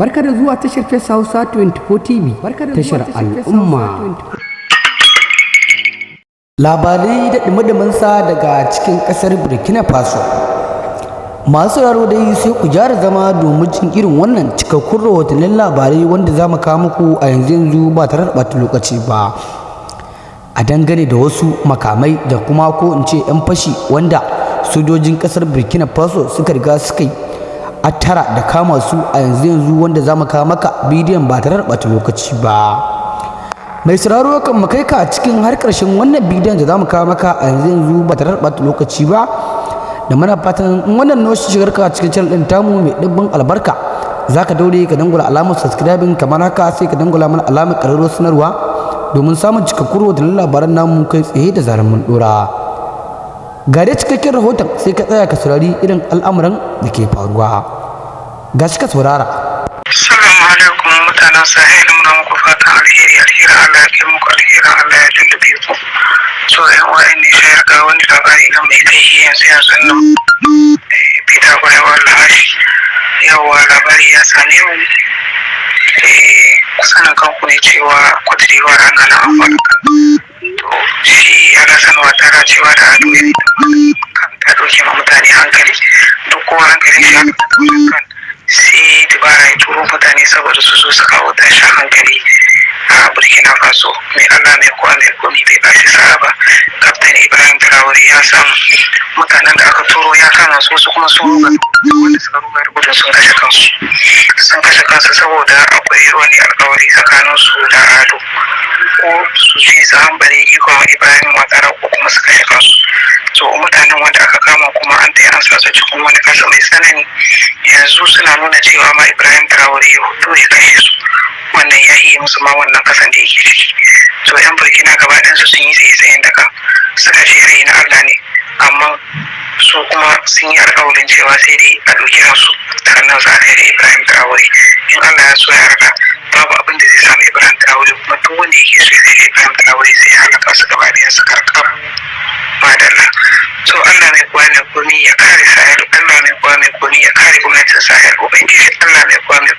Barka da zuwa tashar Face Hausa 24 TV, tashar al'umma. Labarai da dumi sa daga cikin ƙasar Burkina Faso. Masu sauraro dai sai ku gyara zama domin jin irin wannan cikakkun rahotannin labarai wanda za mu kawo muku a yanzu ba tare da ɓata lokaci ba. A dangane da wasu makamai da kuma ko in ce 'yan fashi wanda sojojin ƙasar Burkina Faso suka riga suka yi attara da kama su a yanzu wanda za mu kawo maka bidiyon ba tare da ɓata lokaci ba. Mai sauraro kan mu kai ka cikin har ƙarshen wannan bidiyon da za mu kawo maka a yanzu ba tare da ɓata lokaci ba, da muna fatan in wannan noshi shigar ka cikin channel ɗin tamu mai ɗimbin albarka za ka daure ka dangula alamar subscribing kamar haka, sai ka dangula mana alamar ƙararrawar sanarwa domin samun cikakkun rahotannin labaran namu kai tsaye da zarar mun ɗora. Ga dai cikakken rahoton sai ka tsaya ka saurari irin al'amuran da ke faruwa. Ga shi ka saurara. Assalamu alaikum mutanen Sahel, muna muku fatan alheri Allah ya muku alheri Allah ya lullube ku. So yan wa'in ne sai ga wani labari na mai kai yanzu nan Peter Bayo wallahi yawa labari ya same mu sanin kanku ne cewa kwadewa ana na amfani to shi ana sanarwa tara cewa da ado ya ta doke ma mutane hankali duk kowa hankalin shi kan sai dubara ya turo mutane saboda su zo su kawo tashin hankali a Burkina Faso. Mai Allah mai kowa mai komi bai bashi sa'a ba. Kaftan Ibrahim Traore ya samu mutanen da aka turo ya kama su, wasu kuma sun ruga wanda suka ruga da gudun sun kashe kansu saboda akwai wani alkawari tsakanin su da ado ko su ce su hambare ikon Ibrahim Ouattara ko kuma su kashe kansu. To mutanen wanda aka kama kuma an ta an sa su cikin wani kasa mai tsanani, yanzu suna nuna cewa ma Ibrahim Traore ya hudu ya kashe su, wannan ya yi musu ma wannan kasan da yake ciki. To yan Burkina gaba ɗansu sun yi tsaye-tsayen daga suka ce rai na Allah ne, amma su kuma sun yi alƙawarin cewa sai dai a ɗauki ransu sannan za a kai da Ibrahim Traore. In Allah ya so ya yarda babu abin da zai samu Ibrahim Traore, kuma duk wanda yake so ya kai da Ibrahim Traore sai ya halaka su gaba ɗayan su karkar madalla. So Allah mai kowa mai komi ya kare Sahel, Allah mai kowa mai komi ya kare gwamnatin Sahel, ubangiji Allah mai kowa mai